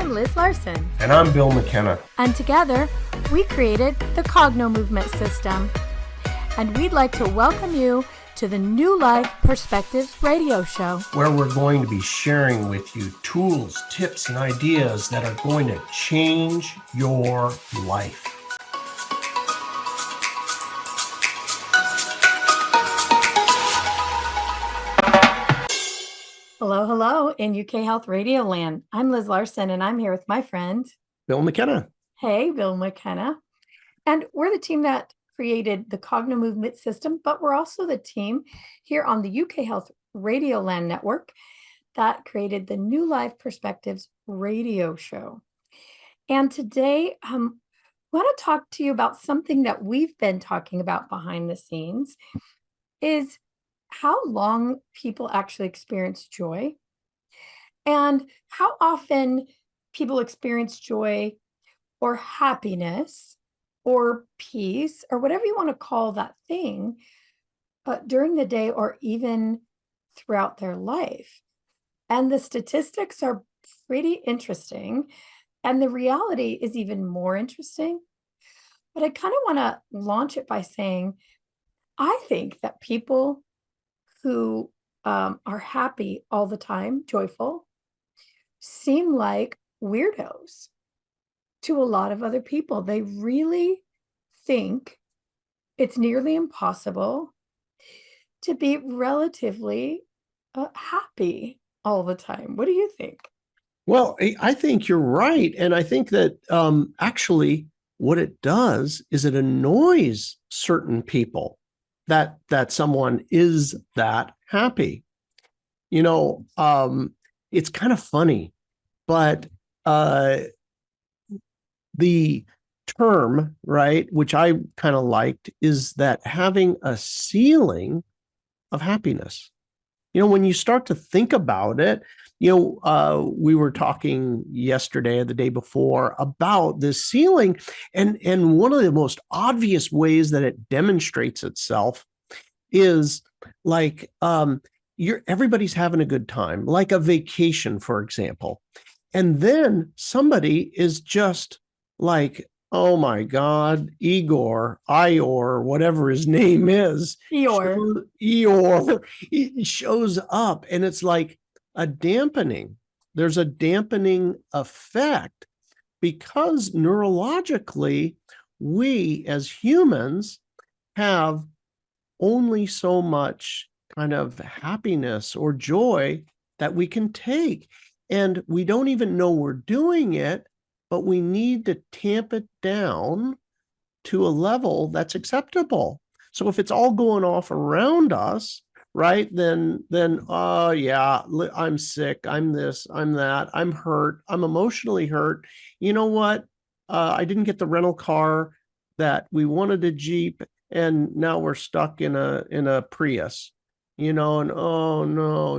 I'm Liz Larson. And I'm Bill McKenna. And together, we created the Cogno Movement system. And we'd like to welcome you to the New Life Perspectives radio show, where we're going to be sharing with you tools, tips, and ideas that are going to change your life. Hello, hello in UK Health Radio Land. I'm Liz Larson, and I'm here with my friend, Bill McKenna. Hey, Bill McKenna. And we're the team that created the Cogno Movement system, but we're also the team here on the UK Health Radio Land network that created the New Life Perspectives radio show. And today, I want to talk to you about something that we've been talking about behind the scenes, is how long people actually experience joy and how often people experience joy or happiness or peace or whatever you want to call that thing during the day or even throughout their life. And the statistics are pretty interesting. And the reality is even more interesting. But I kind of want to launch it by saying, I think that people who are happy all the time, joyful, seem like weirdos to a lot of other people. They really think it's nearly impossible to be relatively happy all the time. What do you think? Well, I think you're right. And I think that actually what it does is it annoys certain people that someone is that happy. You know, it's kind of funny, but the term, right, which I kind of liked, is that having a ceiling of happiness. You know, when you start to think about it, we were talking yesterday or the day before about this ceiling, and one of the most obvious ways that it demonstrates itself is like everybody's having a good time, like a vacation, for example, and then somebody is just like, oh my God, Eeyore, whatever his name is, Eeyore, he shows up, and it's like a dampening. There's a dampening effect because neurologically, we as humans have only so much kind of happiness or joy that we can take. And we don't even know we're doing it, but we need to tamp it down to a level that's acceptable. So if it's all going off around us, right, then oh yeah, I'm sick, I'm this, I'm that, I'm hurt, I'm emotionally hurt. You know what? I didn't get the rental car that we wanted, a Jeep, and now we're stuck in a Prius. And oh no,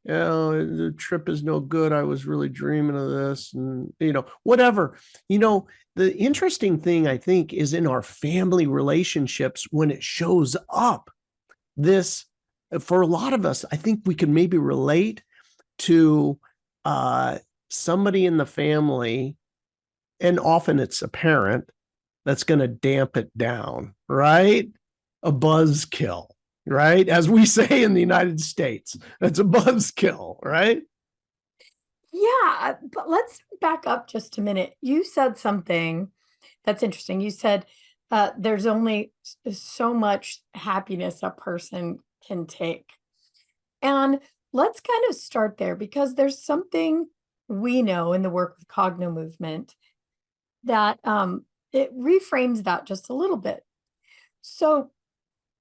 the trip is no good. I was really dreaming of this, and whatever. The interesting thing, I think, is in our family relationships when it shows up. This, for a lot of us, I think we can maybe relate to somebody in the family, and often it's a parent that's going to damp it down, right? A buzzkill. Right? As we say in the United States, that's a buzzkill, right? Yeah, but let's back up just a minute. You said something that's interesting. You said there's only so much happiness a person can take. And let's kind of start there, because there's something we know in the work with Cogno Movement that it reframes that just a little bit. So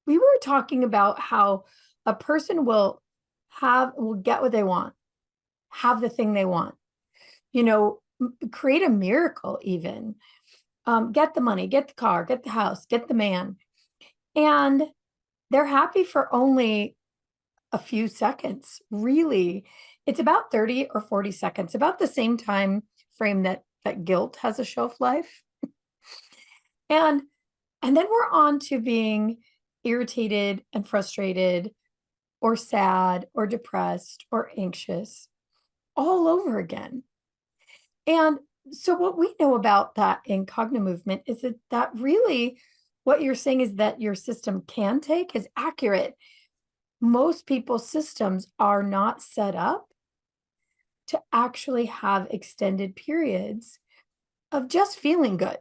we were talking about how a person will get what they want, have the thing they want, create a miracle even, get the money, get the car, get the house, get the man. And they're happy for only a few seconds. Really, it's about 30 or 40 seconds, about the same time frame that guilt has a shelf life. And then we're on to being irritated and frustrated or sad or depressed or anxious all over again. And so what we know about that in Cogno Movement is that really what you're saying is that your system can take is accurate. Most people's systems are not set up to actually have extended periods of just feeling good,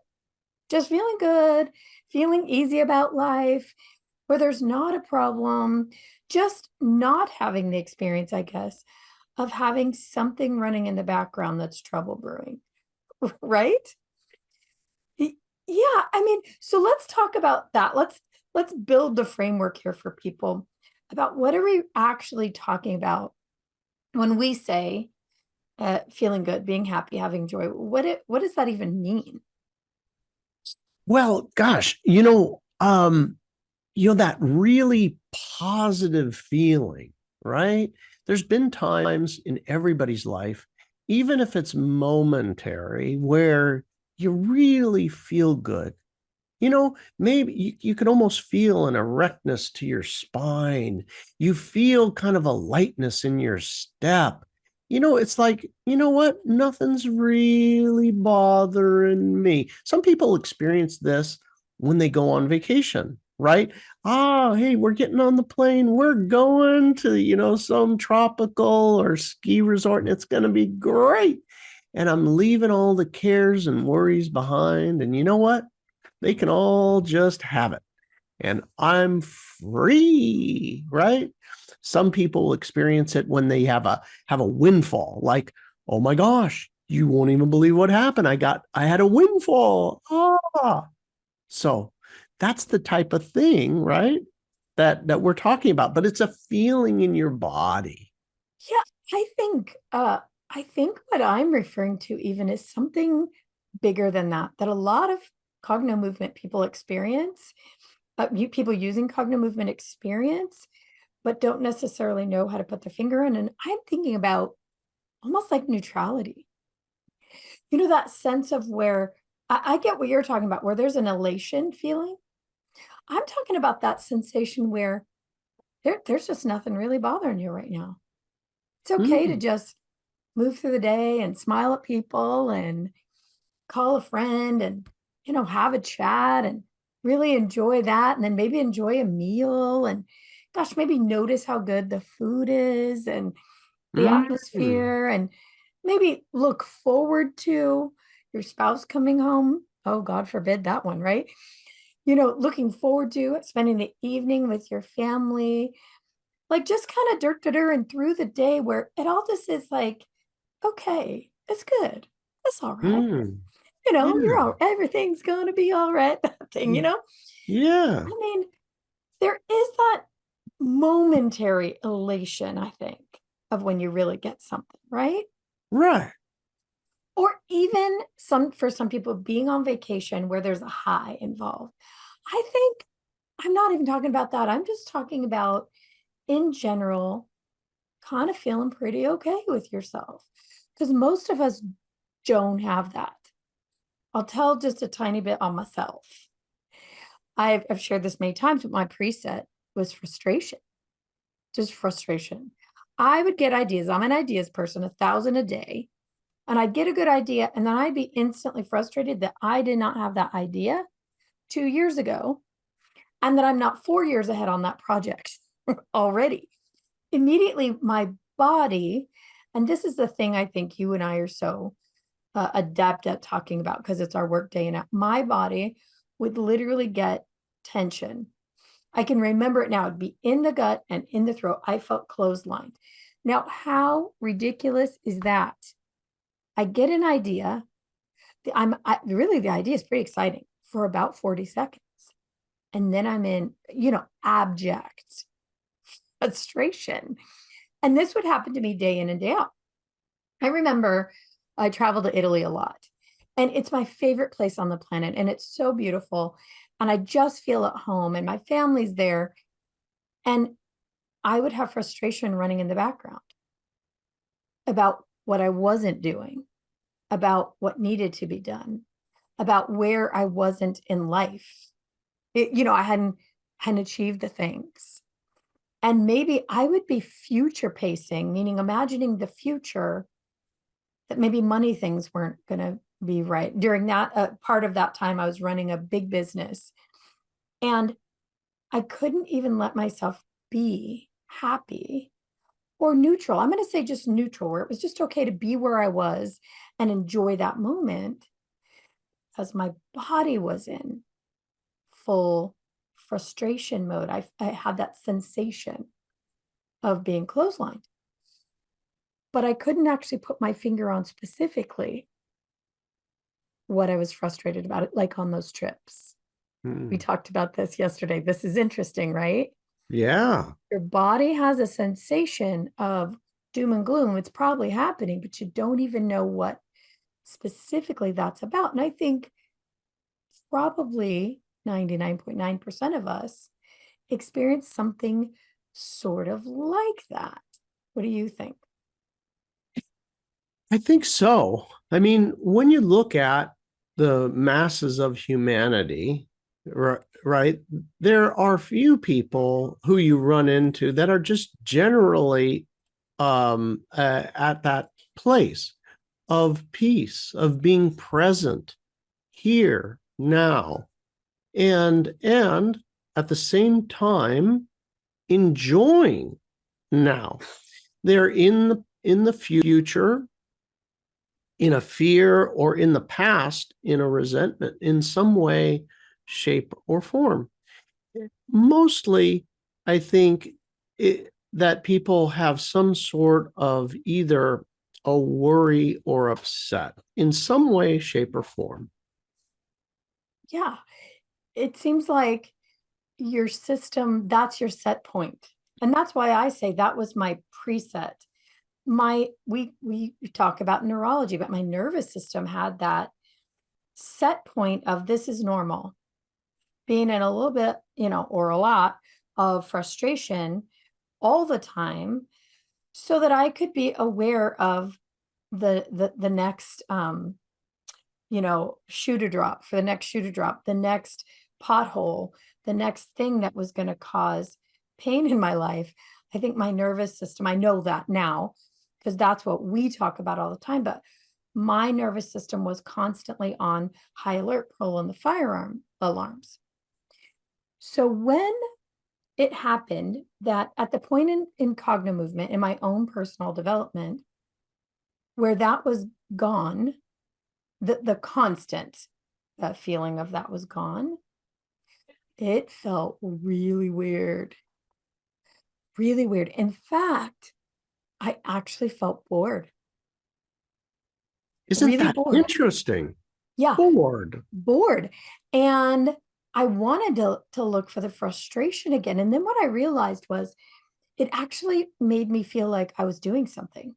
feeling easy about life, where there's not a problem, just not having the experience, I guess, of having something running in the background that's trouble brewing, right? Yeah, I mean, so let's talk about that. Let's build the framework here for people about what are we actually talking about when we say feeling good, being happy, having joy. What does that even mean? Well, gosh, that really positive feeling, right? There's been times in everybody's life, even if it's momentary, where you really feel good. Maybe you could almost feel an erectness to your spine. You feel kind of a lightness in your step. It's like, you know what? Nothing's really bothering me. Some people experience this when they go on vacation, right? Oh, hey, we're getting on the plane. We're going to, some tropical or ski resort, and it's going to be great. And I'm leaving all the cares and worries behind. And you know what? They can all just have it. And I'm free, right? Some people experience it when they have a windfall, like, oh my gosh, you won't even believe what happened. I had a windfall. So that's the type of thing, right? That we're talking about, but it's a feeling in your body. Yeah, I think what I'm referring to even is something bigger than that, that a lot of Cogno Movement people experience, people using Cogno Movement experience, but don't necessarily know how to put their finger in. And I'm thinking about almost like neutrality. That sense of where I get what you're talking about, where there's an elation feeling. I'm talking about that sensation where there's just nothing really bothering you right now. It's okay to just move through the day and smile at people and call a friend and, have a chat and really enjoy that. And then maybe enjoy a meal and gosh, maybe notice how good the food is and the atmosphere and maybe look forward to your spouse coming home. Oh, God forbid that one, right? Looking forward to spending the evening with your family, like just kind of dirt and through the day where it all just is like, okay, it's good. It's all right. Mm, You're yeah. all, everything's going to be all right. That thing, Yeah. I mean, there is that momentary elation, I think, of when you really get something, right? Right. Or even for some people being on vacation where there's a high involved. I think I'm not even talking about that. I'm just talking about in general, kind of feeling pretty okay with yourself. Because most of us don't have that. I'll tell just a tiny bit on myself. I've shared this many times, but my preset was frustration, just frustration. I would get ideas. I'm an ideas person, 1,000 a day. And I'd get a good idea, and then I'd be instantly frustrated that I did not have that idea 2 years ago, and that I'm not 4 years ahead on that project already. Immediately, my body, and this is the thing I think you and I are so adept at talking about because it's our work day and out. My body would literally get tension. I can remember it now. It'd be in the gut and in the throat. I felt clotheslined. Now, how ridiculous is that? I get an idea. Really, the idea is pretty exciting for about 40 seconds. And then I'm in, abject frustration. And this would happen to me day in and day out. I remember I traveled to Italy a lot, and it's my favorite place on the planet. And it's so beautiful. And I just feel at home, and my family's there. And I would have frustration running in the background about what I wasn't doing, about what needed to be done, about where I wasn't in life. I hadn't achieved the things. And maybe I would be future pacing, meaning imagining the future that maybe money things weren't going to be right. During that part of that time, I was running a big business, and I couldn't even let myself be happy or neutral. I'm going to say just neutral, where it was just okay to be where I was and enjoy that moment, because my body was in full frustration mode. I had that sensation of being clotheslined, but I couldn't actually put my finger on specifically what I was frustrated about, it, like on those trips. We talked about this yesterday. This is interesting, right? Yeah. Your body has a sensation of doom and gloom. It's probably happening, but you don't even know what specifically that's about. And I think probably 99.9% of us experience something sort of like that. What do you think? I think so. I mean, when you look at the masses of humanity, right, there are few people who you run into that are just generally at that place of peace, of being present here now, and at the same time enjoying now. They're in the future, in a fear, or in the past, in a resentment, in some way, shape, or form. Mostly, I think that people have some sort of either a worry or upset in some way, shape, or form. Yeah, it seems like your system, that's your set point. And that's why I say that was my preset. We talk about neurology, but my nervous system had that set point of this is normal. Being in a little bit, or a lot of frustration all the time, so that I could be aware of the next shoe to drop, for the next shoe to drop, the next pothole, the next thing that was going to cause pain in my life. I think my nervous system, I know that now because that's what we talk about all the time, but my nervous system was constantly on high alert, pulling the firearm alarms. So when it happened that at the point in Cogno Movement, in my own personal development, where that was gone, the constant feeling of that was gone, it felt really weird. Really weird. In fact, I actually felt bored. Isn't Really that bored. interesting? Yeah. Bored. And I wanted to look for the frustration again. And then what I realized was it actually made me feel like I was doing something.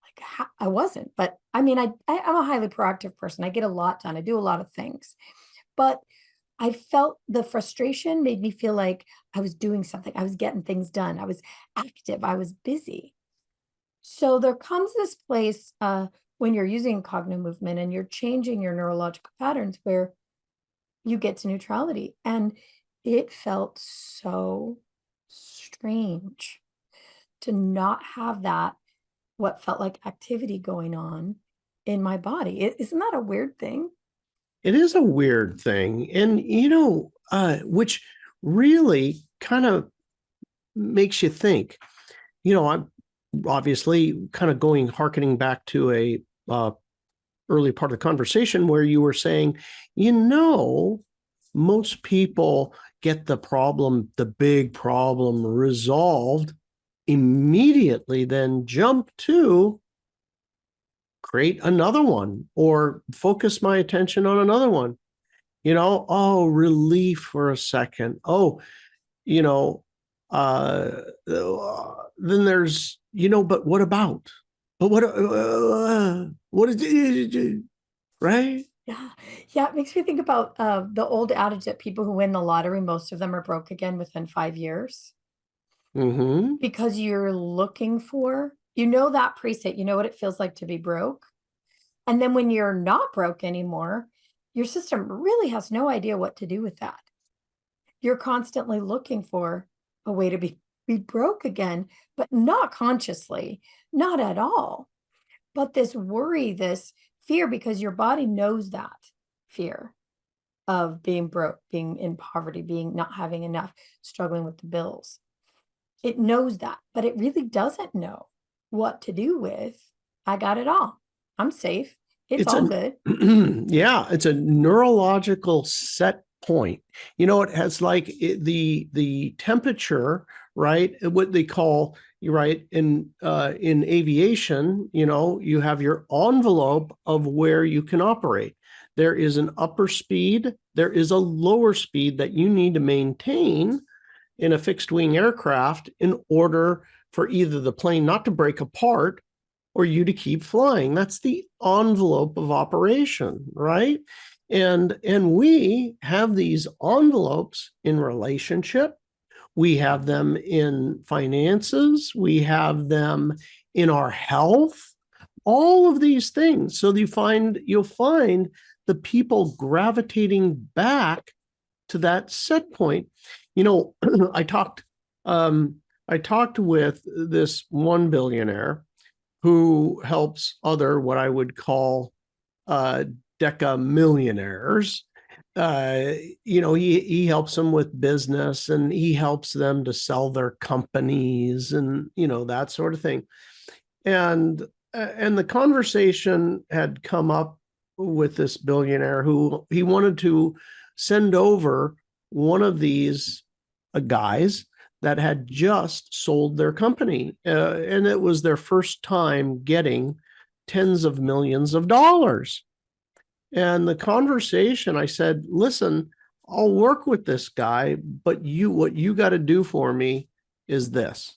Like I wasn't, but I mean, I'm a highly proactive person. I get a lot done. I do a lot of things, but I felt the frustration made me feel like I was doing something. I was getting things done. I was active. I was busy. So there comes this place when you're using Cogno Movement and you're changing your neurological patterns where you get to neutrality. And it felt so strange to not have that, what felt like activity going on in my body. Isn't that a weird thing? It is a weird thing. And, which really kind of makes you think, I'm obviously kind of harkening back to a early part of the conversation where you were saying, most people get the big problem resolved immediately, then jump to create another one or focus my attention on another one. Relief for a second. Then there's, but what about? But what is it? Right? Yeah. Yeah. It makes me think about the old adage that people who win the lottery, most of them are broke again within 5 years. Mm-hmm. Because you're looking for, that preset, what it feels like to be broke. And then when you're not broke anymore, your system really has no idea what to do with that. You're constantly looking for a way to be broke again, but not consciously, not at all. But this worry, this fear, because your body knows that fear of being broke, being in poverty, being not having enough, struggling with the bills. It knows that, but it really doesn't know what to do with, I got it all. I'm safe. It's all good. Yeah, it's a neurological set point. It has like the temperature, right? What they call, right, in aviation, you have your envelope of where you can operate. There is an upper speed, there is a lower speed that you need to maintain in a fixed wing aircraft in order for either the plane not to break apart or you to keep flying. That's the envelope of operation, right? And we have these envelopes in relationship. We have them in finances. We have them in our health. All of these things. So you'll find the people gravitating back to that set point. I talked with this one billionaire who helps other what I would call deca millionaires. He helps them with business, and he helps them to sell their companies, and that sort of thing. And the conversation had come up with this billionaire who he wanted to send over one of these guys that had just sold their company. And it was their first time getting tens of millions of dollars. And the conversation, I said, listen, I'll work with this guy, but what you got to do for me is this.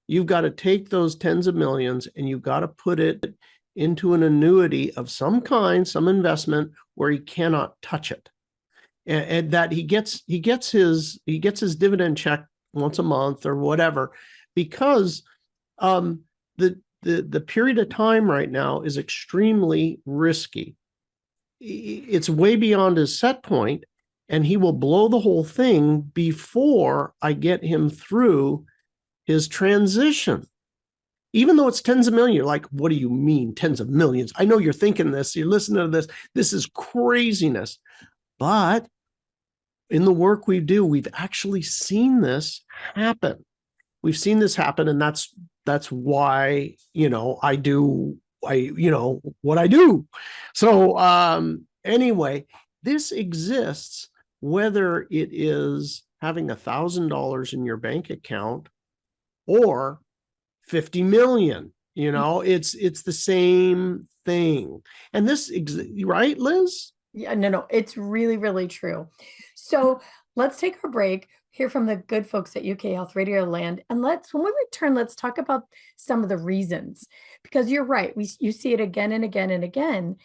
You've got to take those tens of millions and you've got to put it into an annuity of some kind, some investment where he cannot touch it. And that he gets his dividend check once a month or whatever, because the period of time right now is extremely risky. It's way beyond his set point, and he will blow the whole thing before I get him through his transition. Even though it's tens of millions, you're like, what do you mean tens of millions? I know you're thinking this, you're listening to this. This is craziness. But in the work we do, we've actually seen this happen. We've seen this happen, and that's why I do what I do. So anyway, this exists whether it is having $1,000 in your bank account or 50 million. It's the same thing. And this, right, Liz? Yeah, no, it's really, really true. So let's take our break, hear from the good folks at UK Health Radio Land, and when we return, let's talk about some of the reasons, because you're right, you see it again and again and again.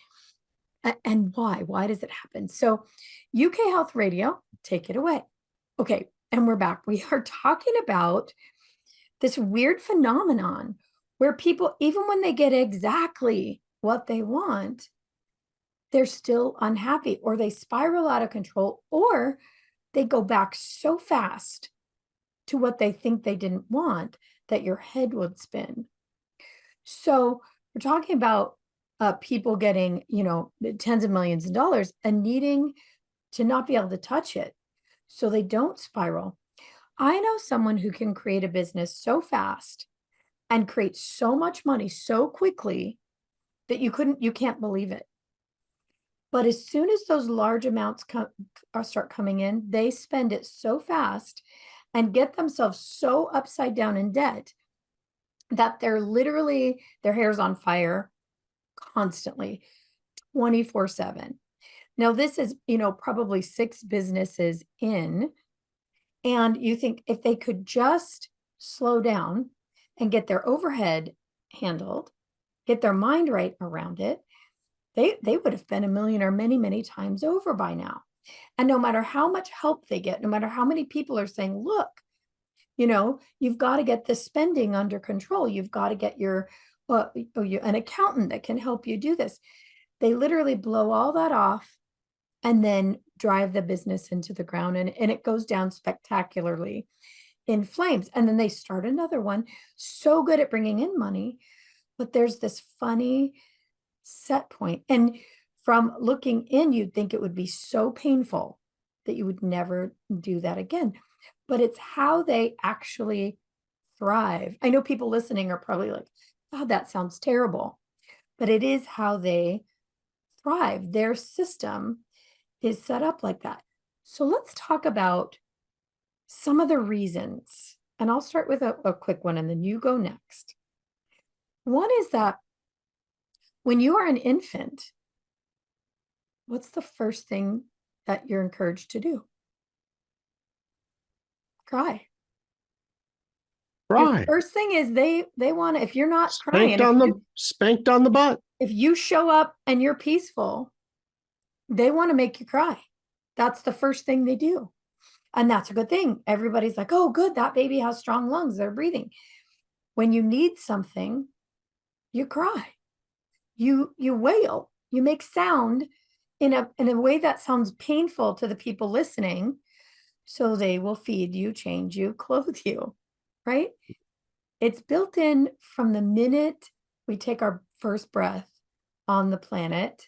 And why does it happen? So UK Health Radio, take it away. Okay, and we're back. We are talking about this weird phenomenon where people, even when they get exactly what they want, they're still unhappy, or they spiral out of control, or they go back so fast to what they think they didn't want that your head would spin. So we're talking about people getting, tens of millions of dollars and needing to not be able to touch it so they don't spiral. I know someone who can create a business so fast and create so much money so quickly that you can't believe it. But as soon as those large amounts start coming in, they spend it so fast and get themselves so upside down in debt that they're literally, their hair's on fire constantly, 24/7. Now, this is, probably 6 businesses in, and you think if they could just slow down and get their overhead handled, get their mind right around it, they would have been a millionaire many, many times over by now. And no matter how much help they get, no matter how many people are saying, look, you've got to get the spending under control. You've got to get an accountant that can help you do this. They literally blow all that off and then drive the business into the ground, and it goes down spectacularly in flames. And then they start another one, so good at bringing in money, but there's this funny set point. And from looking in, you'd think it would be so painful that you would never do that again. But it's how they actually thrive. I know people listening are probably like, oh, that sounds terrible. But it is how they thrive. Their system is set up like that. So let's talk about some of the reasons. And I'll start with a quick one and then you go next. One is that when you are an infant, what's the first thing that you're encouraged to do? Cry. Your Right. first thing is they want to, if you're not Spanked crying, spanked on the butt. if you show up and you're peaceful, they want to make you cry. That's the first thing they do. And that's a good thing. Everybody's like, oh, good, that baby has strong lungs, they're breathing. When you need something, you cry. You wail, you make sound in a way that sounds painful to the people listening. So they will feed you, change you, clothe you, right? It's built in from the minute we take our first breath on the planet.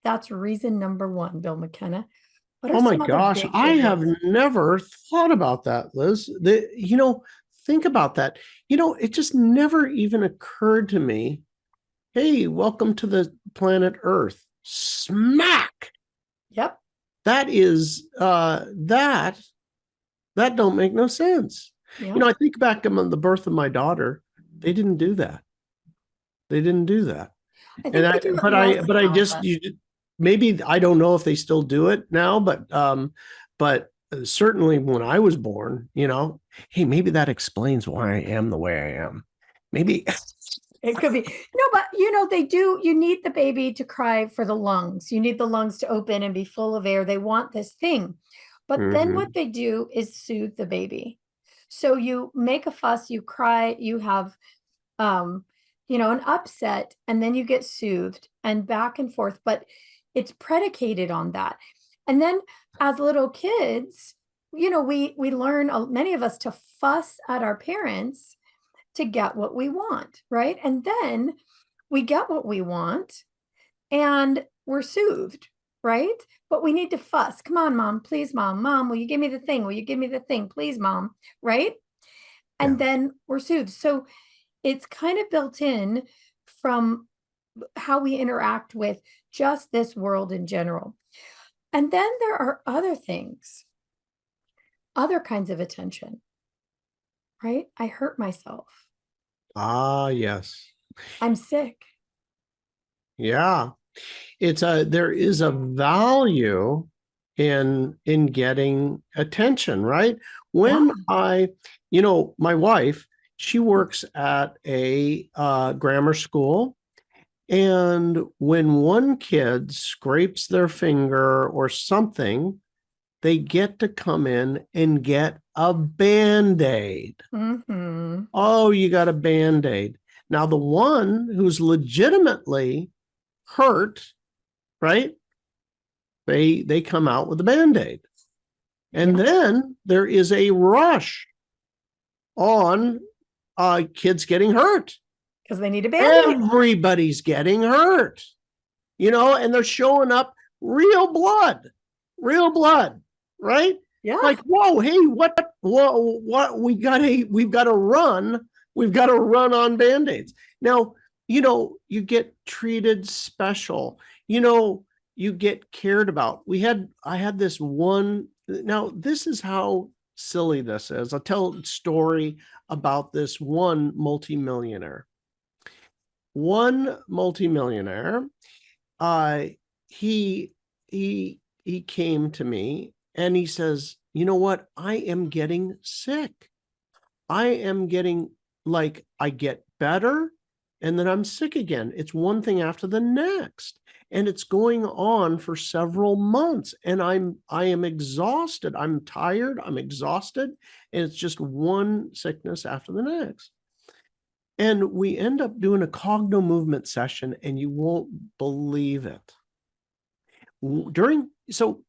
That's reason number one, Bill McKenna. Oh my gosh, I have never thought about that, Liz. Think about that. It just never even occurred to me. Hey, welcome to the planet Earth. Smack. Yep. That is that don't make no sense. Yep. I think back on the birth of my daughter. They didn't do that. They didn't do that. Maybe I don't know if they still do it now, but certainly when I was born, hey, maybe that explains why I am the way I am. Maybe it could be. No, but they do. You need the baby to cry for the lungs. You need the lungs to open and be full of air. They want this thing. But then what they do is soothe the baby. So you make a fuss, you cry, you have an upset, and then you get soothed and back and forth. But it's predicated on that. And then as little kids, we learn, many of us, to fuss at our parents to get what we want, right? And then we get what we want and we're soothed, right? But we need to fuss. Come on, mom, please, mom. Mom, will you give me the thing? Will you give me the thing? Please, mom, right? And then we're soothed. So it's kind of built in from how we interact with just this world in general. And then there are other things, other kinds of attention, right? I hurt myself. Ah, yes. I'm sick. Yeah. There is a value in getting attention, right? When my wife, she works at a grammar school. And when one kid scrapes their finger or something, they get to come in and get a Band-Aid. Mm-hmm. Oh, you got a Band-Aid. Now, the one who's legitimately hurt, right? They come out with a Band-Aid. And then there is a rush on kids getting hurt. Because they need a Band-Aid. Everybody's getting hurt, and they're showing up real blood, right? Yeah. Like, whoa, hey, what, we've got to run on Band-Aids. Now, you get treated special, you get cared about. I had this one, now this is how silly this is. I'll tell a story about this one multimillionaire. He came to me and he says, you know what? I am getting sick. I am getting, like, I get better and then I'm sick again. It's one thing after the next. And it's going on for several months. And I am exhausted. I'm tired. I'm exhausted. And it's just one sickness after the next. And we end up doing a Cogno Movement session, and you won't believe it. So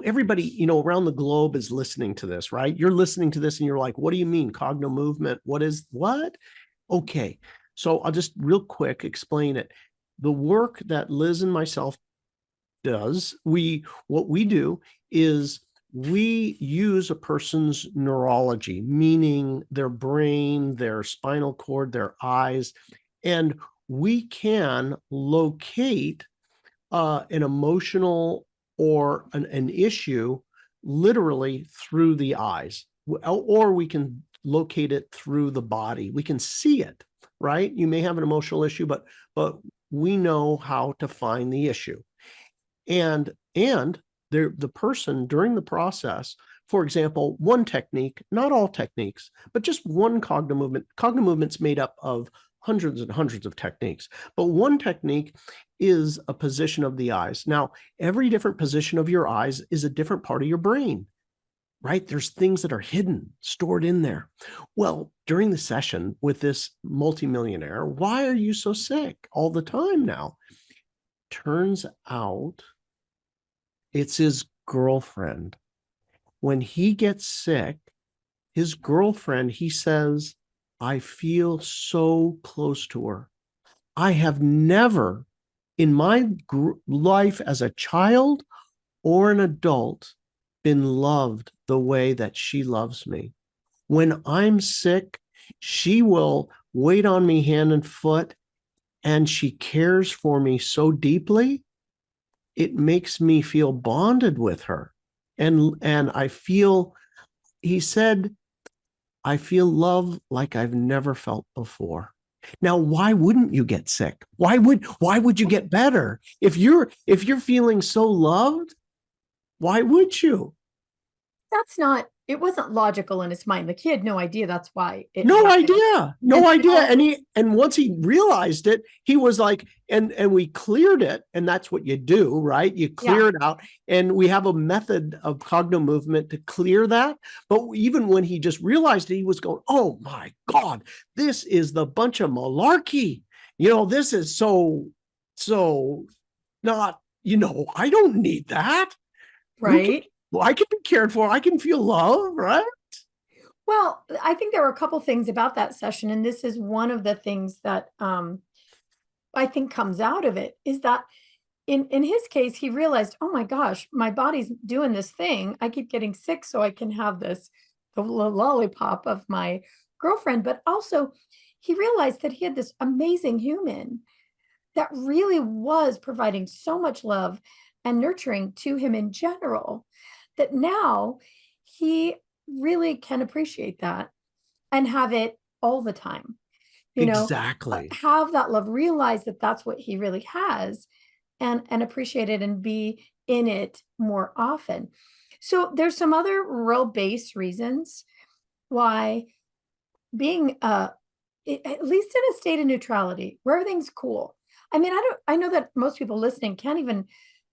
everybody, around the globe is listening to this, right? You're listening to this and you're like, what do you mean Cogno Movement? What? Okay. So I'll just real quick explain it. The work that Liz and myself does, what we do is we use a person's neurology, meaning their brain, their spinal cord, their eyes, and we can locate an emotional or an issue literally through the eyes, or we can locate it through the body. We can see it, right? You may have an emotional issue, but we know how to find the issue. And the person during the process, for example, one technique, not all techniques, but just one Cogno movement. Cogno movement's made up of hundreds and hundreds of techniques, but one technique is a position of the eyes. Now, every different position of your eyes is a different part of your brain, right? There's things that are hidden, stored in there. Well, during the session with this multimillionaire, why are you so sick all the time now? Turns out it's his girlfriend. When he gets sick, his girlfriend, he says, I feel so close to her. I have never in my life as a child or an adult been loved the way that she loves me. When I'm sick, she will wait on me hand and foot, and she cares for me so deeply. It makes me feel bonded with her. And I feel, he said, I feel love like I've never felt before. Now, why wouldn't you get sick? Why would you get better? If you're feeling so loved, why would you? It wasn't logical in his mind. Like he had no idea that's why it No happened. idea. No idea. And once he realized it, he was like, and we cleared it. And that's what you do, right? You clear it out. And we have a method of Cogno movement to clear that. But even when he just realized it, he was going, oh my God, this is the bunch of malarkey. This is so not, I don't need that. Right. I can be cared for. I can feel love, right? Well, I think there were a couple things about that session, and this is one of the things that I think comes out of it, is that in his case, he realized, oh my gosh, my body's doing this thing. I keep getting sick so I can have the lollipop of my girlfriend. But also he realized that he had this amazing human that really was providing so much love and nurturing to him in general, that now he really can appreciate that and have it all the time. Exactly. Have that love, realize that that's what he really has, and appreciate it and be in it more often. So there's some other real base reasons why being at least in a state of neutrality where everything's cool. I mean, I know that most people listening can't even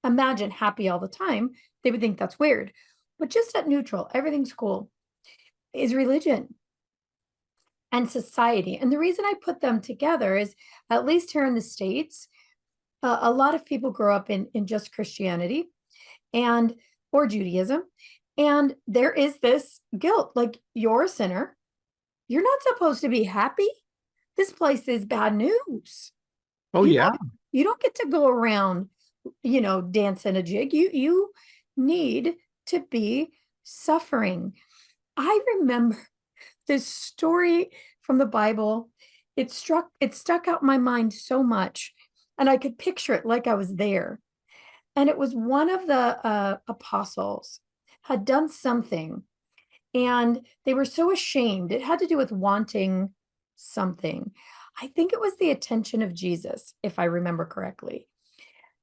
imagine happy all the time. They would think that's weird. But just at neutral, everything's cool, is religion and society. And the reason I put them together is, at least here in the States, a lot of people grow up in just Christianity or Judaism. And there is this guilt, like, you're a sinner. You're not supposed to be happy. This place is bad news. Oh, yeah. You don't get to go around, dancing a jig. You need to be suffering. I remember this story from the Bible. It stuck out in my mind so much, and I could picture it like I was there. And it was one of the apostles had done something, and they were so ashamed. It had to do with wanting something. I think it was the attention of Jesus, if I remember correctly.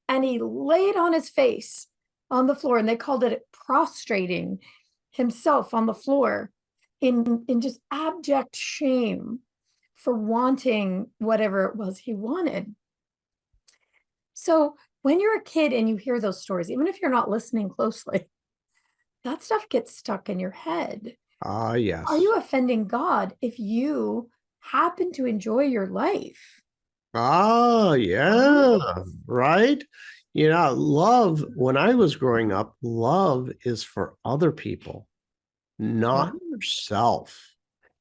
And he laid on his face on the floor, and they called it prostrating himself on the floor in just abject shame for wanting whatever it was he wanted. So when you're a kid and you hear those stories, even if you're not listening closely, that stuff gets stuck in your head. Yes. Are you offending God if you happen to enjoy your life? Yeah, right. Love, when I was growing up, love is for other people, not yourself.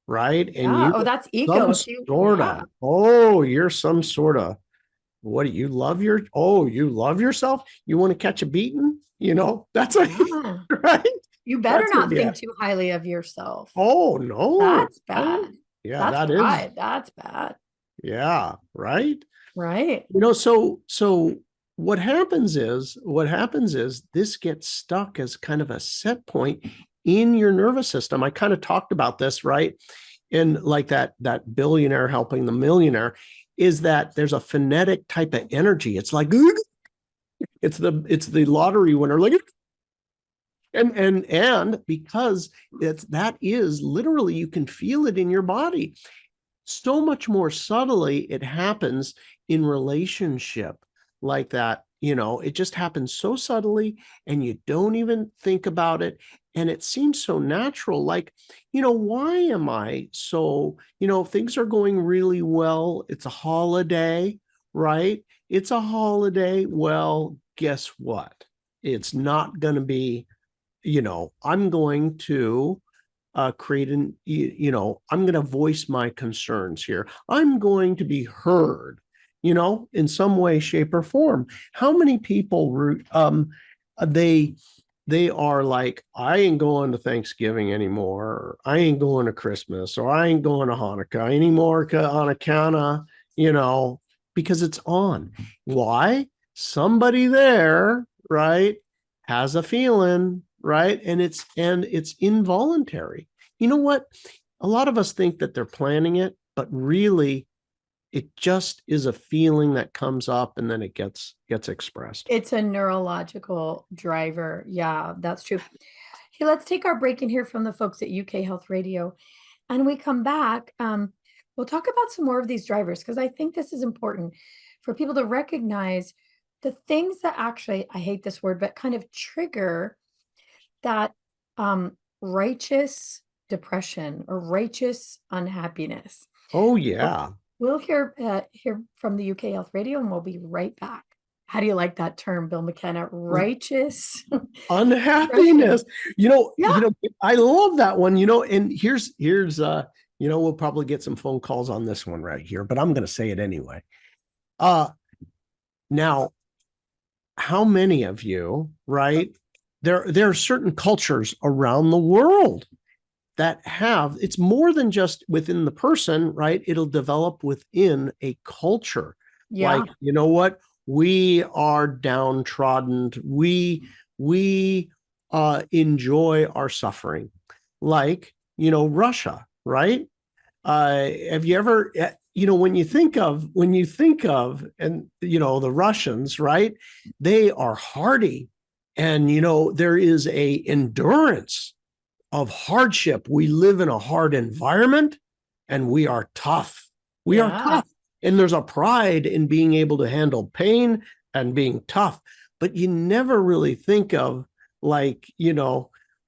right? And Yeah. you Oh, that's some ego. If you, sort yeah. of, oh, you're some sort of, what do you love you love yourself? You want to catch a beating? That's a, Yeah. right? You better That's it. not Yeah. think too highly of yourself. Oh, no. That's Oh, bad. yeah, That's that is. pride. That's bad. Yeah. Right. Right. So what happens is this gets stuck as kind of a set point in your nervous system. I kind of talked about this, right? And like that billionaire helping the millionaire, is that there's a phonetic type of energy. It's like it's the lottery winner, like, and because that is literally, you can feel it in your body. So much more subtly it happens in relationship like that. It just happens so subtly, and you don't even think about it, and it seems so natural. Like, why am I so, things are going really well, it's a holiday, right? It's a holiday. Well, guess what? It's not going to be, I'm going to create I'm going to voice my concerns here. I'm going to be heard, in some way, shape, or form. How many people, they, they are like, I ain't going to Thanksgiving anymore, or I ain't going to Christmas, or I ain't going to Hanukkah anymore on account of, you know, because it's on. Why? Somebody there, right, has a feeling, right? And it's involuntary. You know what? A lot of us think that they're planning it, but really it just is a feeling that comes up, and then it gets expressed. It's a neurological driver. Yeah, that's true. Hey, let's take our break and hear from the folks at UK Health Radio. And we come back, we'll talk about some more of these drivers, because I think this is important for people to recognize the things that actually, I hate this word, but kind of trigger that righteous depression or righteous unhappiness. Oh So yeah. we'll hear from the UK Health Radio, and we'll be right back. How do you like that term, Bill McKenna? Righteous depression. Unhappiness. Yeah. I love that one, and here's we'll probably get some phone calls on this one right here, but I'm going to say it anyway. Now, how many of you, right? There are certain cultures around the world that have, it's more than just within the person, right? It'll develop within a culture. Yeah. Like, you know what? We are downtrodden. We enjoy our suffering. Like, Russia, right? Have you ever, when you think of, and the Russians, right? They are hardy, and there is a endurance of hardship. We live in a hard environment, and we are tough. We are Yeah. tough. And there's a pride in being able to handle pain and being tough. But you never really think of, like,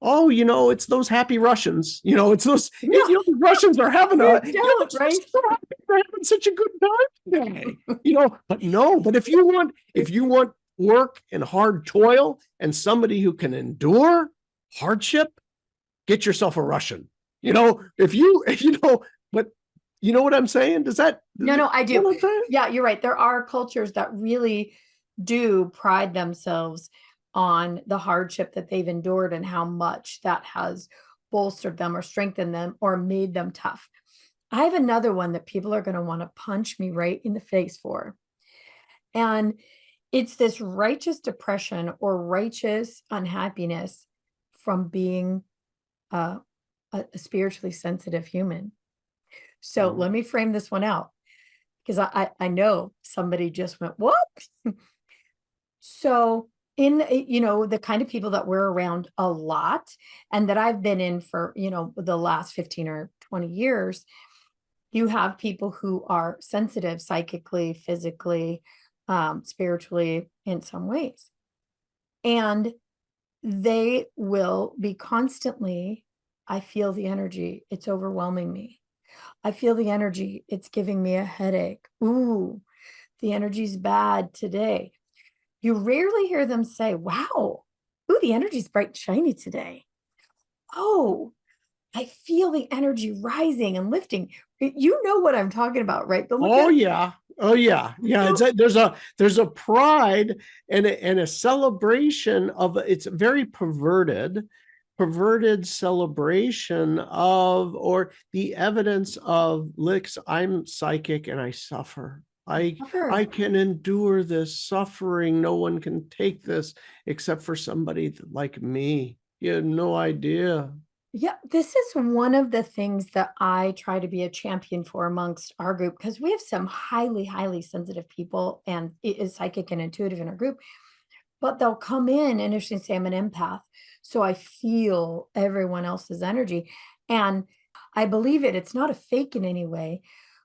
oh, it's those happy Russians. It's those, No, the Russians are having you don't, they're right? so happy, they're having such a good time today. But no, but if you want work and hard toil and somebody who can endure hardship, get yourself a Russian. If but you know what I'm saying? No, I you know do. what I'm saying? Yeah, you're right. There are cultures that really do pride themselves on the hardship that they've endured and how much that has bolstered them or strengthened them or made them tough. I have another one that people are going to want to punch me right in the face for. And it's this righteous depression or righteous unhappiness from being a, a spiritually sensitive human. So let me frame this one out, because I know somebody just went, what? So in, the kind of people that we're around a lot and that I've been in for, the last 15 or 20 years, you have people who are sensitive psychically, physically, spiritually in some ways. And they will be constantly, I feel the energy. It's overwhelming me. I feel the energy. It's giving me a headache. Ooh, the energy's bad today. You rarely hear them say, wow, ooh, the energy's bright and shiny today. Oh, I feel the energy rising and lifting. You know what I'm talking about, right? The look Oh at, yeah. Oh yeah. Yeah. you There's a pride and a celebration of, it's very perverted celebration of, or the evidence of, licks, I'm psychic and I suffer. I suffer. can endure this suffering. No one can take this except for somebody like me. You had no idea. Yeah, this is one of the things that I try to be a champion for amongst our group because we have some highly, highly sensitive people and it is psychic and intuitive in our group, but they'll come in and initially say, I'm an empath. So I feel everyone else's energy. And I believe it. It's not a fake in any way,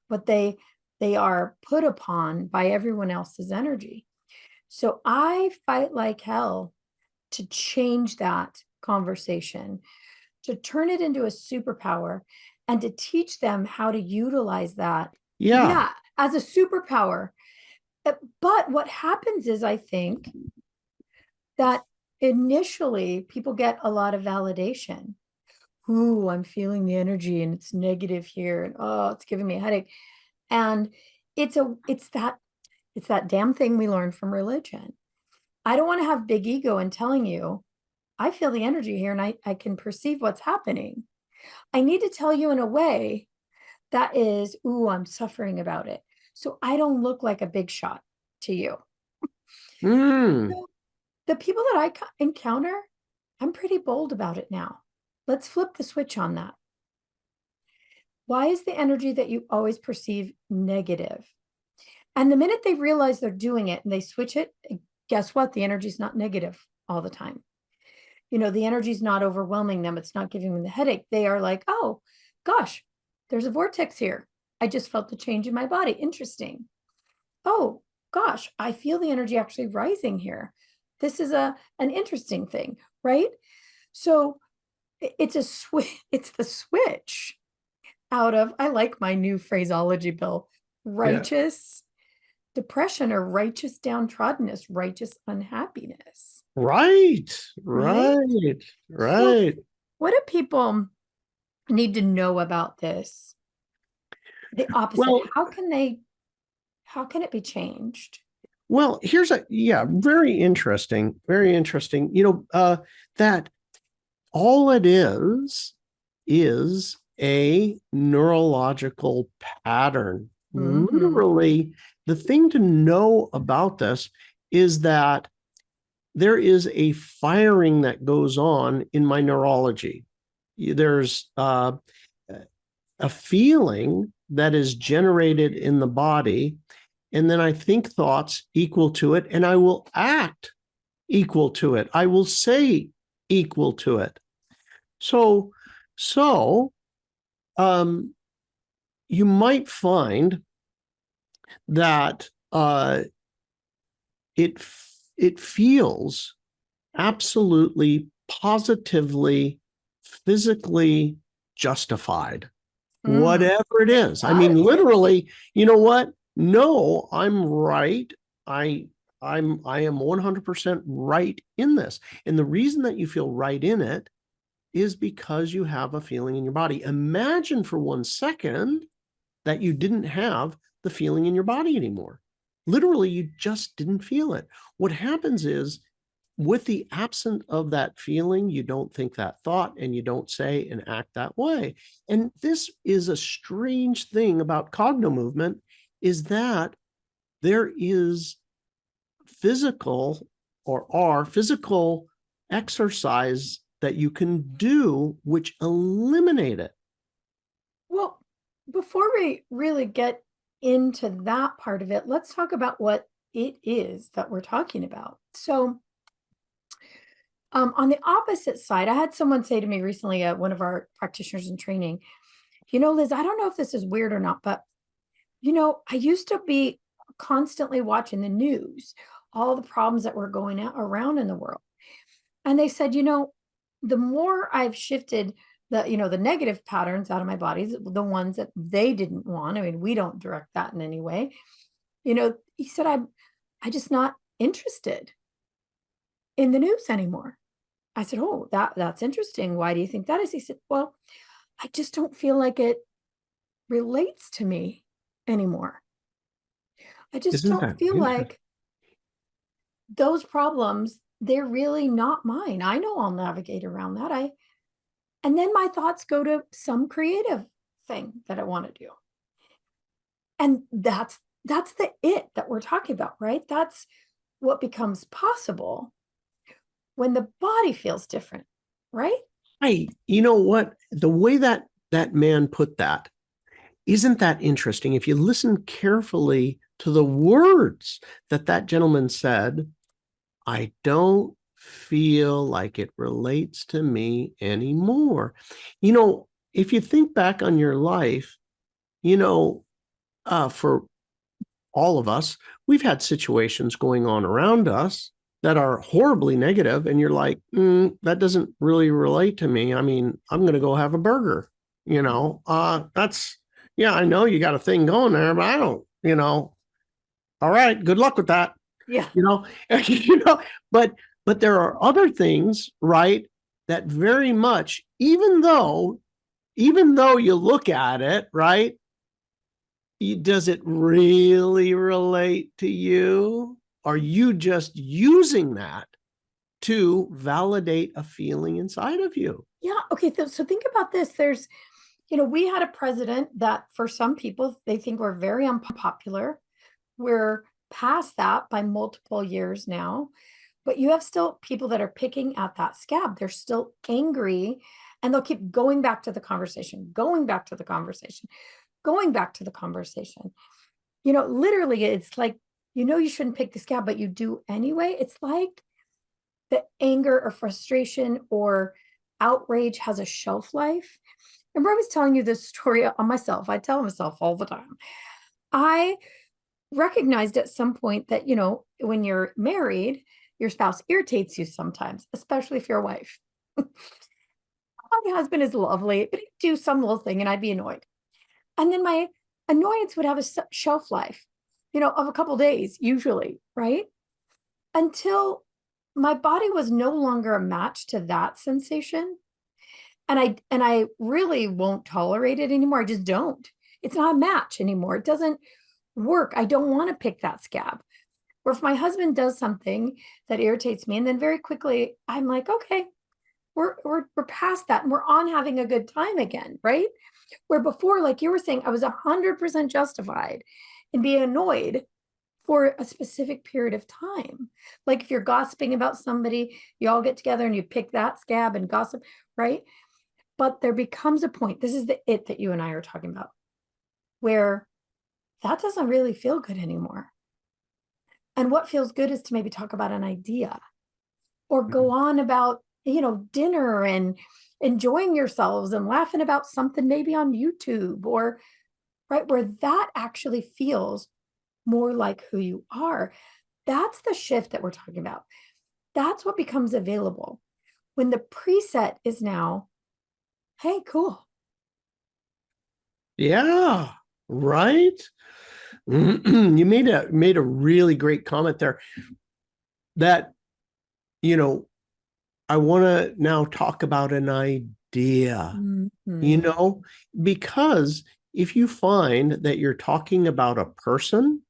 but they are put upon by everyone else's energy. So I fight like hell to change that conversation, to turn it into a superpower and to teach them how to utilize that. Yeah. Yeah, as a superpower. But what happens is, I think that initially people get a lot of validation. Ooh, I'm feeling the energy and it's negative here. And oh, it's giving me a headache. And it's that damn thing we learned from religion. I don't want to have big ego in telling you, I feel the energy here and I can perceive what's happening. I need to tell you in a way that is, ooh, I'm suffering about it. So I don't look like a big shot to you. Mm. So the people that I encounter, I'm pretty bold about it now. Let's flip the switch on that. Why is the energy that you always perceive negative? And the minute they realize they're doing it and they switch it, guess what? The energy is not negative all the time. You know, the energy is not overwhelming them. It's not giving them the headache. They are like, oh, gosh, there's a vortex here. I just felt the change in my body. Interesting. Oh, gosh, I feel the energy actually rising here. This is an interesting thing, right? So it's a switch. It's the switch out of, I like my new phraseology, Bill, Yeah. righteous depression or righteous downtroddenness, righteous unhappiness, Right. right? Right. So Right. what do people need to know about this? The opposite. Well, How can it be changed? here's yeah, very interesting. Very interesting. That all it is a neurological pattern. Mm-hmm. Literally, the thing to know about this is that there is a firing that goes on in my neurology. There's a feeling that is generated in the body, and then I think thoughts equal to it, and I will act equal to it. I will say equal to it. So, so you might find that it feels absolutely, positively, physically justified, Mm, whatever it it is. I mean, does. literally, you know what? No, I'm right. I I am 100% right in this. And the reason that you feel right in it is because you have a feeling in your body. Imagine for 1 second that you didn't have the feeling in your body anymore. Literally, you just didn't feel it. What happens is, with the absence of that feeling, you don't think that thought and you don't say and act that way. And this is a strange thing about Cogno movement, is that there is physical or are physical exercise that you can do which eliminate it. Well, before we really get into that part of it, let's talk about what it is that we're talking about. So, on the opposite side, I had someone say to me recently, one of our practitioners in training, Liz, I don't know if this is weird or not, but, I used to be constantly watching the news, all the problems that were going around in the world. And they said, the more I've shifted the negative patterns out of my body, the ones that they didn't want. I mean, we don't direct that in any way. He said, I just not interested in the news anymore. I said, oh, that's interesting. Why do you think that is? He said, well, I just don't feel like it relates to me anymore. I just Isn't don't that feel interesting? like those problems, they're really not mine. I know I'll navigate around that. And then my thoughts go to some creative thing that I want to do. And that's the it that we're talking about, right? That's what becomes possible when the body feels different, right? Hey, you know what? The way that that man put that, isn't that interesting? If you listen carefully to the words that that gentleman said, I don't feel like it relates to me anymore. You know, if you think back on your life, you know, for all of us, we've had situations going on around us that are horribly negative, and you're like, that doesn't really relate to me. I mean, I'm going to go have a burger. That's yeah. I know you got a thing going there, but I don't. All right, good luck with that. Yeah. You know, you know, but there are other things, right? That very much, even though you look at it, right? Does it really relate to you? Are you just using that to validate a feeling inside of you? Yeah. Okay. So think about this. We had a president that for some people, they think we're very unpopular. We're past that by multiple years now, but you have still people that are picking at that scab. They're still angry and they'll keep going back to the conversation, going back to the conversation, going back to the conversation. Literally, it's like, you shouldn't pick the scab, but you do anyway. It's like the anger or frustration or outrage has a shelf life. Remember, I was telling you this story on myself. I tell myself all the time. I recognized at some point that, when you're married, your spouse irritates you sometimes, especially if you're a wife. My husband is lovely, but he'd do some little thing and I'd be annoyed. And then my annoyance would have a shelf life, of a couple days, usually, right? Until my body was no longer a match to that sensation. And I really won't tolerate it anymore. I just don't. It's not a match anymore. It doesn't work. I don't want to pick that scab. Or if my husband does something that irritates me, and then very quickly I'm like, okay, we're past that and we're on having a good time again, right? Where before, like you were saying, I was 100% justified in being annoyed for a specific period of time. Like if you're gossiping about somebody, you all get together and you pick that scab and gossip, right? But there becomes a point, this is the it that you and I are talking about, where that doesn't really feel good anymore. And what feels good is to maybe talk about an idea or go on about, dinner and enjoying yourselves and laughing about something maybe on YouTube or right where that actually feels more like who you are. That's the shift that we're talking about. That's what becomes available when the preset is now, hey, cool. Yeah, right. You made a really great comment there that, I want to now talk about an idea, Mhm. because if you find that you're talking about a person,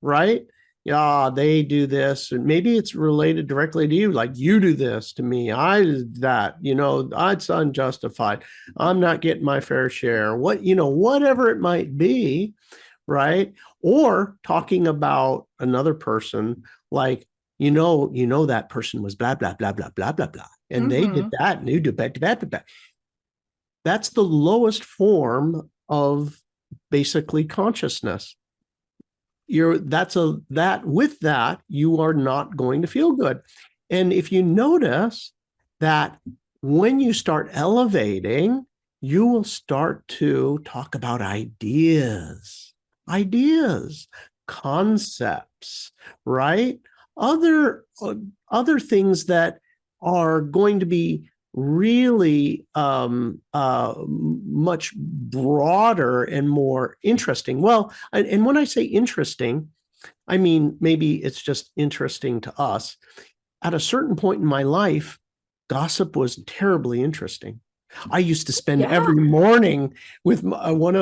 right? Yeah, they do this, and maybe it's related directly to you, like you do this to me, I did that, it's unjustified. I'm not getting my fair share. Whatever it might be, right? Or talking about another person, like, that person was blah, blah, blah, blah, blah, blah, blah. And they did Mhm. that, and you do blah, blah, blah, blah. That's the lowest form of basically consciousness. With that, you are not going to feel good. And if you notice that when you start elevating, you will start to talk about ideas, concepts, right? Other other things that are going to be really much broader and more interesting. Well, and when I say interesting, I mean maybe it's just interesting to us. At a certain point in my life, gossip was terribly interesting. I used to spend Yeah. every morning with one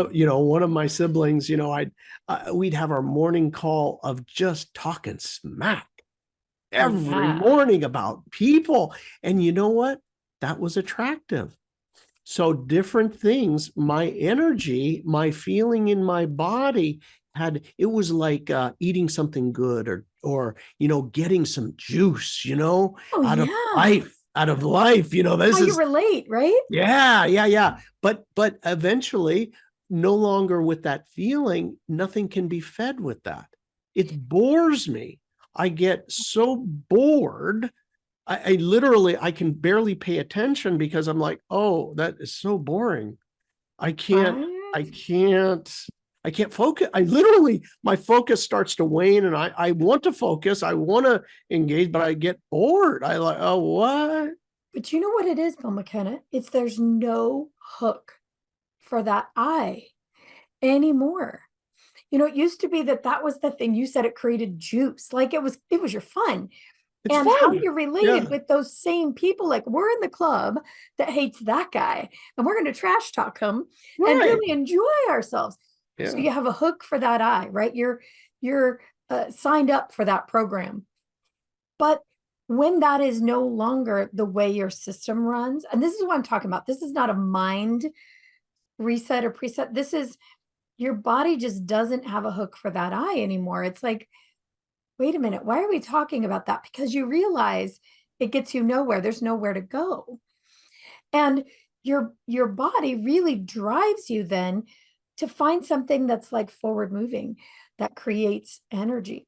of my siblings. We'd have our morning call of just talking smack every Yeah. morning about people. And you know what? That was attractive. So different things, my energy, my feeling in my body it was like eating something good or getting some juice, Oh, out of yeah. life, this How you is, relate, right? yeah. But eventually, no longer with that feeling, nothing can be fed with that. It bores me. I get so bored. I literally, I can barely pay attention because I'm like, oh, that is so boring. I can't, I Right. can't, I can't focus. I literally, my focus starts to wane and I want to focus. I want to engage, but I get bored. I like, oh, what? But you know what it is, Bill McKenna? It's there's no hook for that I anymore. It used to be that was the thing. You said it created juice. Like it was your fun. It's And how fun. you related Yeah. with those same people. Like we're in the club that hates that guy, and we're going to trash talk him and Right. really enjoy ourselves. So Yeah. you have a hook for that I, right? You're signed up for that program. But when that is no longer the way your system runs, and this is what I'm talking about. This is not a mind reset or preset. This is your body just doesn't have a hook for that I anymore. It's like, wait a minute, why are we talking about that? Because you realize it gets you nowhere. There's nowhere to go. And your body really drives you then to find something that's like forward moving, that creates energy.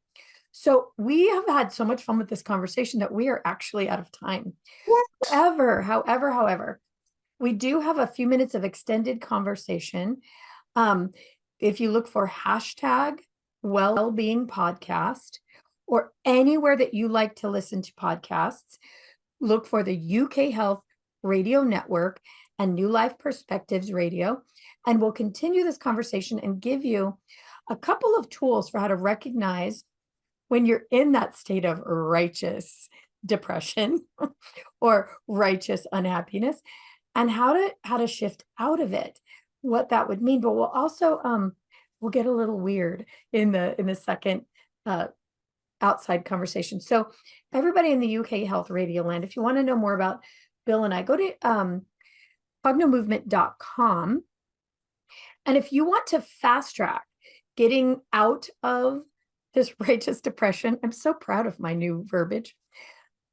So we have had so much fun with this conversation that we are actually out of time. What? However, we do have a few minutes of extended conversation. Um, if you look for hashtag well-being podcast or anywhere that you like to listen to podcasts, look for the UK Health Radio Network and New Life Perspectives Radio. And we'll continue this conversation and give you a couple of tools for how to recognize when you're in that state of righteous depression or righteous unhappiness and how to shift out of it, what that would mean. But we'll also we'll get a little weird in the second outside conversation. So everybody in the UK Health Radio land, if you want to know more about Bill and I, go to cognomovement.com. And if you want to fast track getting out of this righteous depression, I'm so proud of my new verbiage.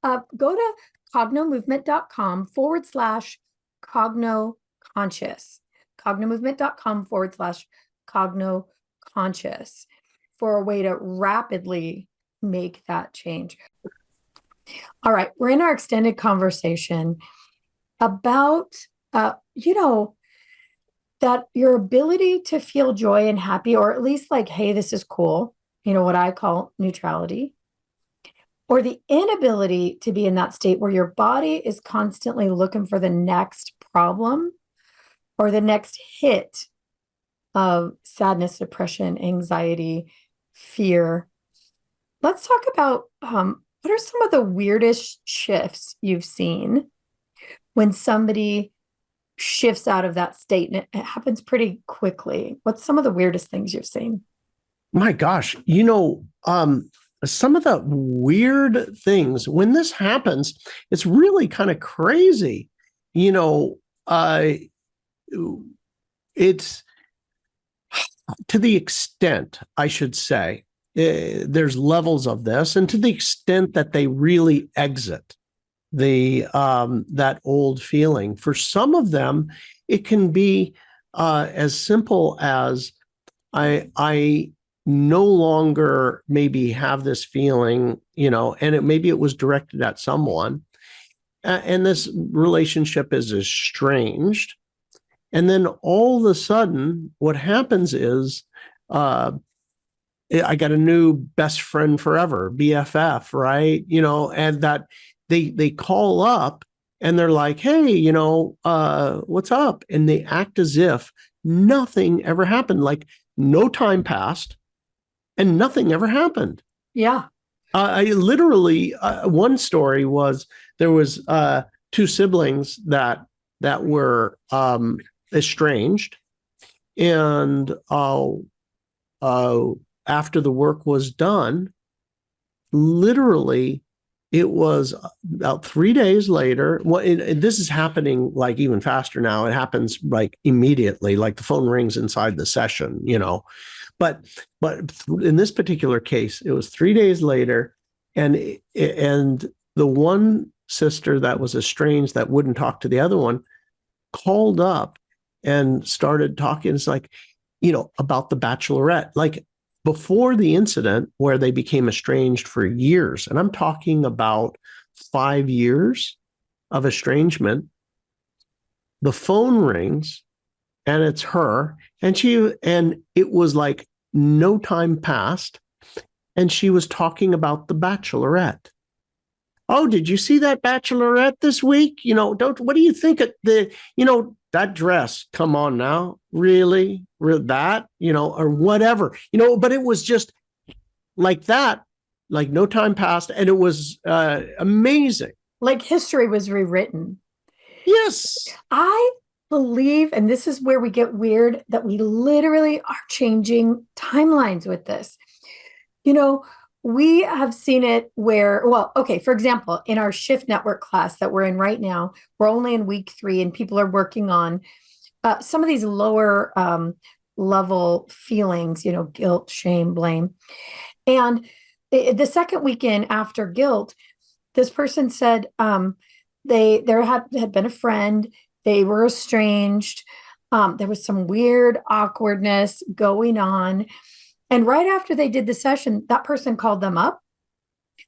Go to cognomovement.com/cogno conscious. Cognomovement.com/cogno conscious for a way to rapidly make that change. All right, we're in our extended conversation about, that your ability to feel joy and happy, or at least like, hey, this is cool, what I call neutrality, or the inability to be in that state where your body is constantly looking for the next problem or the next hit of sadness, depression, anxiety, fear. Let's talk about what are some of the weirdest shifts you've seen when somebody shifts out of that state, and it happens pretty quickly. What's some of the weirdest things you've seen? My gosh, some of the weird things when this happens, it's really kind of crazy. It's to the extent, I should say, there's levels of this, and to the extent that they really exit that old feeling. For some of them, it can be as simple as I no longer maybe have this feeling, and maybe it was directed at someone, and this relationship is estranged. And then all of a sudden, what happens is I got a new best friend forever, BFF, right? And that they call up and they're like, hey, what's up? And they act as if nothing ever happened, like no time passed and nothing ever happened. Yeah. I literally, one story was there was two siblings that that were estranged. And after the work was done, literally, it was about 3 days later. Well, this is happening like even faster now. It happens like immediately, like the phone rings inside the session, But in this particular case, it was 3 days later, and the one sister that was estranged that wouldn't talk to the other one called up and started talking. It's like, about the Bachelorette, like before the incident where they became estranged for years. And I'm talking about 5 years of estrangement. The phone rings and it's her. And it was like no time passed. And she was talking about the Bachelorette. Oh, did you see that Bachelorette this week? What do you think of that dress? Come on now. Really? That, or whatever, but it was just like that, like no time passed. And it was amazing. Like history was rewritten. Yes. I believe, and this is where we get weird, that we literally are changing timelines with this. We have seen it where, for example, in our shift network class that we're in right now, we're only in week 3 and people are working on some of these lower level feelings, guilt, shame, blame. And the second weekend after guilt, this person said there had been a friend, they were estranged, there was some weird awkwardness going on. And right after they did the session, that person called them up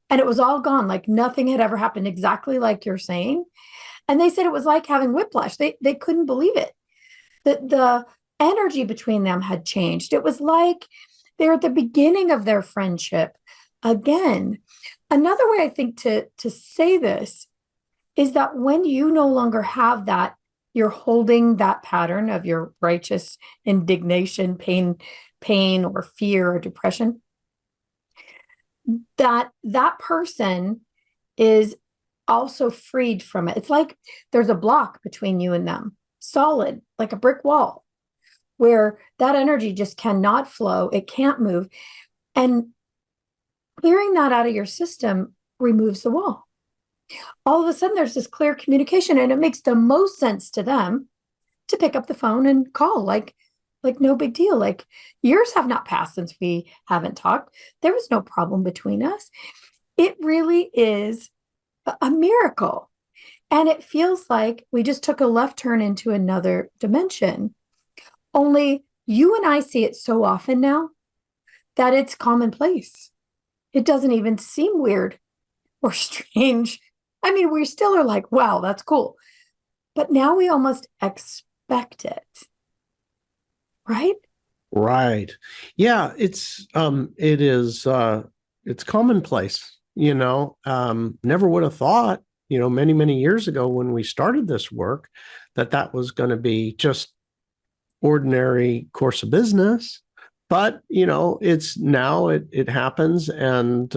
and it was all gone. Like nothing had ever happened, exactly like you're saying. And they said it was like having whiplash. They couldn't believe it. The energy between them had changed. It was like they're at the beginning of their friendship again. Another way I think to say this is that when you no longer have that, you're holding that pattern of your righteous indignation, pain or fear or depression, that person is also freed from it. It's like there's a block between you and them, solid, like a brick wall, where that energy just cannot flow. It can't move. And clearing that out of your system removes the wall. All of a sudden, there's this clear communication, and it makes the most sense to them to pick up the phone and call, like no big deal. Like years have not passed since we haven't talked. There was no problem between us. It really is a miracle. And it feels like we just took a left turn into another dimension. Only you and I see it so often now that it's commonplace. It doesn't even seem weird or strange. I mean, we still are like, wow, that's cool. But now we almost expect it. Right? Right. Yeah, it's commonplace, never would have thought, many, many years ago when we started this work, that was going to be just ordinary course of business. But, it's now it happens and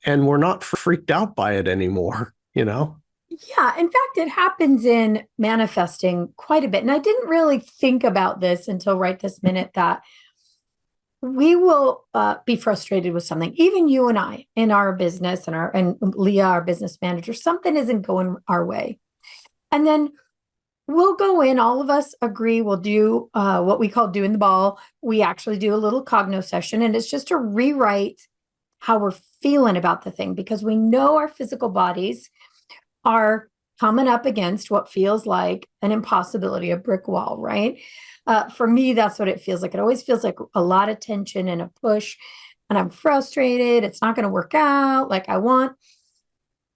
we're not freaked out by it anymore, Yeah, in fact, it happens in manifesting quite a bit. And I didn't really think about this until right this minute that we will be frustrated with something. Even you and I in our business and Leah, our business manager, something isn't going our way. And then we'll go in, all of us agree, we'll do what we call doing the ball. We actually do a little Cogno session, and it's just to rewrite how we're feeling about the thing, because we know our physical bodies are coming up against what feels like an impossibility, a brick wall, right? For me, that's what it feels like. It always feels like a lot of tension and a push, and I'm frustrated. It's not going to work out like I want.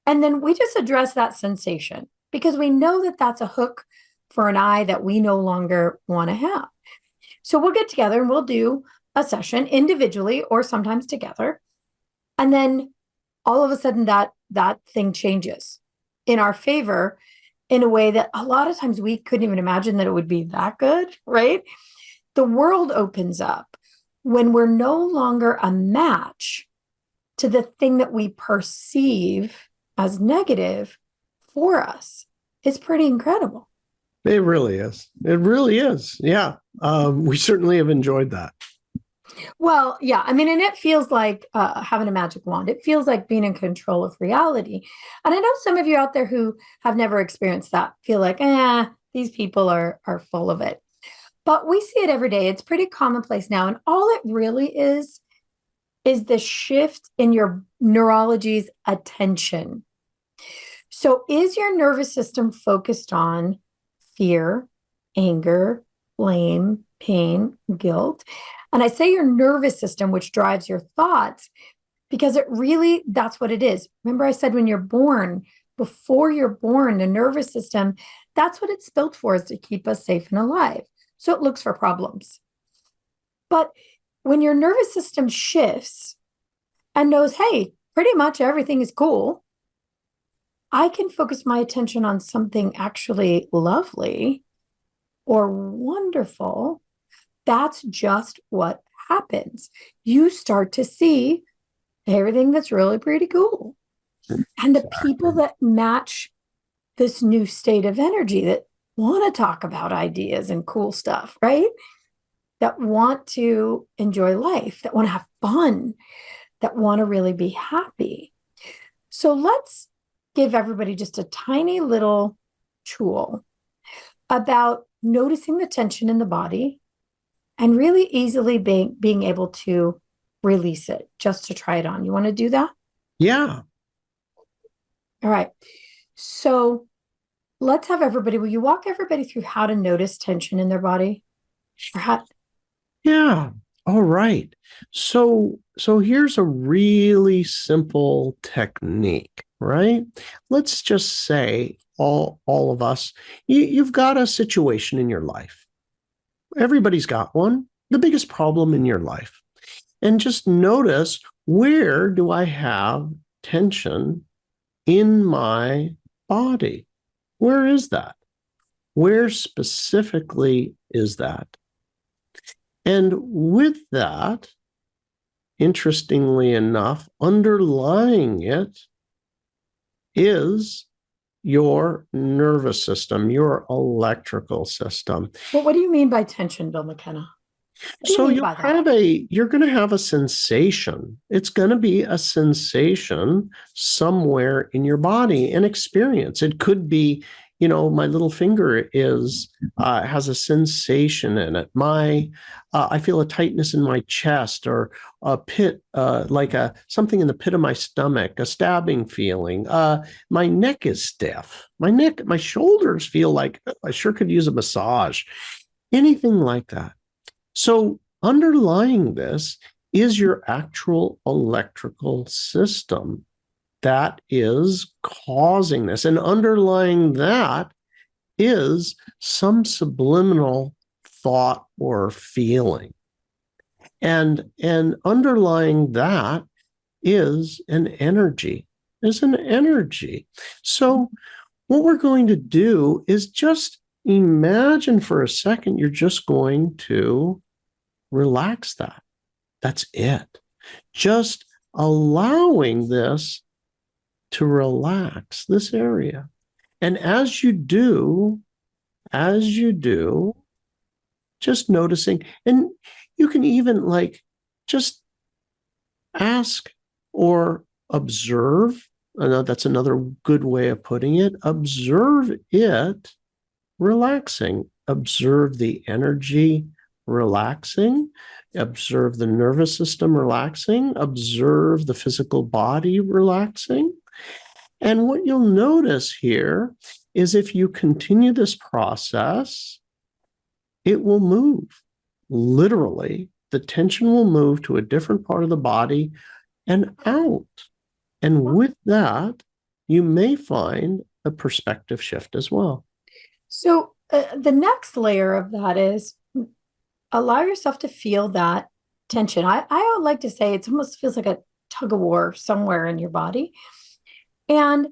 And then we just address that sensation because we know that that's a hook for an eye that we no longer want to have. So we'll get together and we'll do a session individually or sometimes together. And then all of a sudden that thing changes in our favor in a way that a lot of times we couldn't even imagine that it would be that good, right? The world opens up when we're no longer a match to the thing that we perceive as negative for us. is pretty incredible. It really is. It really is. Yeah. We certainly have enjoyed that. Well, yeah, I mean, and it feels like having a magic wand. It feels like being in control of reality. And I know some of you out there who have never experienced that feel like, these people are full of it. But we see it every day. It's pretty commonplace now. And all it really is the shift in your neurology's attention. So is your nervous system focused on fear, anger, blame, pain, guilt? And I say your nervous system, which drives your thoughts, because that's what it is. Remember, I said when you're born, before you're born, the nervous system, that's what it's built for, is to keep us safe and alive. So it looks for problems. But when your nervous system shifts and knows, hey, pretty much everything is cool, I can focus my attention on something actually lovely or wonderful. That's just what happens. You start to see everything that's really pretty cool. And the people that match this new state of energy, that want to talk about ideas and cool stuff, right? That want to enjoy life, that want to have fun, that want to really be happy. So let's give everybody just a tiny little tool about noticing the tension in the body and really easily being able to release it, just to try it on. You want to do that? Yeah. All right. So let's have everybody, will you walk everybody through how to notice tension in their body? Or how? Yeah. All right. So here's a really simple technique, right? Let's just say all of us, you've got a situation in your life. Everybody's got one, the biggest problem in your life. And just notice, where do I have tension in my body? Where is that? Where specifically is that? And with that, interestingly enough, underlying it is your nervous system, your electrical system. Well, what do you mean by tension, Bill McKenna? So you're going to have a sensation. It's going to be a sensation somewhere in your body, an experience. It could be, my little finger has a sensation in it. I feel a tightness in my chest, or a pit, like something in the pit of my stomach, a stabbing feeling. My neck is stiff. My shoulders feel like I sure could use a massage. Anything like that. So underlying this is your actual electrical system that is causing this. And underlying that is some subliminal thought or feeling. And underlying that is an energy. So what we're going to do is just imagine for a second you're just going to relax that. That's it. Just allowing this to relax this area. And as you do, just noticing, and you can even just ask or observe. I know that's another good way of putting it. Observe it relaxing. Observe the energy relaxing. Observe the nervous system relaxing. Observe the physical body relaxing. And what you'll notice here is, if you continue this process, it will move. Literally, the tension will move to a different part of the body and out. And with that, you may find a perspective shift as well. So the next layer of that is allow yourself to feel that tension. I would like to say it almost feels like a tug of war somewhere in your body. And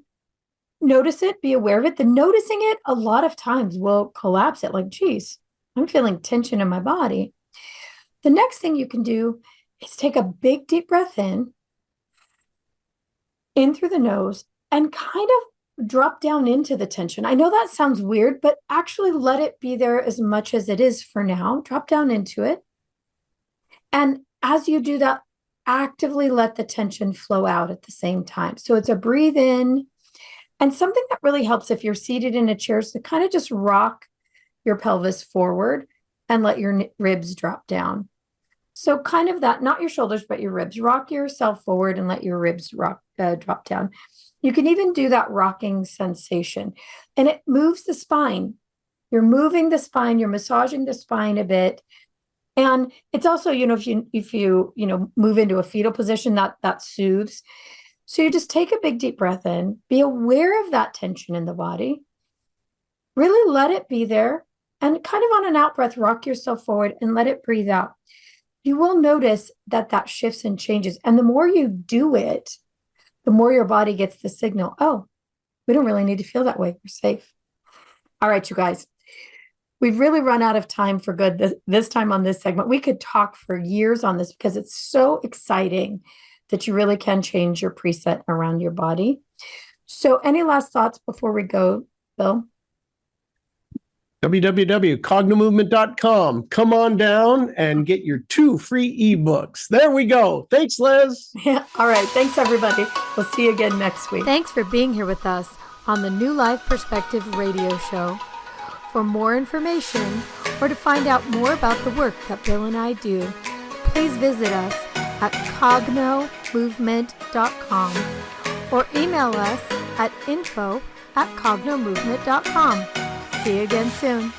notice it, be aware of it. The noticing it a lot of times will collapse it, like, geez, I'm feeling tension in my body. The next thing you can do is take a big, deep breath in through the nose, and kind of drop down into the tension. I know that sounds weird, but actually let it be there as much as it is for now. Drop down into it. And as you do that, actively let the tension flow out at the same time. So it's a breathe in. And something that really helps if you're seated in a chair is to kind of just rock your pelvis forward and let your ribs drop down. So kind of that, not your shoulders, but your ribs. Rock yourself forward and let your ribs drop down. You can even do that rocking sensation, and it moves the spine. You're moving the spine, you're massaging the spine a bit. And it's also, if you move into a fetal position, that soothes. So you just take a big deep breath in, be aware of that tension in the body, really let it be there, and kind of on an out breath, rock yourself forward and let it breathe out. You will notice that shifts and changes. And the more you do it, the more your body gets the signal, oh, we don't really need to feel that way. We're safe. All right, you guys. We've really run out of time for good this time on this segment. We could talk for years on this because it's so exciting that you really can change your preset around your body. So any last thoughts before we go, Bill? www.cognomovement.com. Come on down and get your 2 free ebooks. There we go. Thanks, Liz. Yeah. All right. Thanks, everybody. We'll see you again next week. Thanks for being here with us on the New Life Perspective radio show. For more information or to find out more about the work that Bill and I do, please visit us at cognomovement.com or email us at info@cognomovement.com. See you again soon.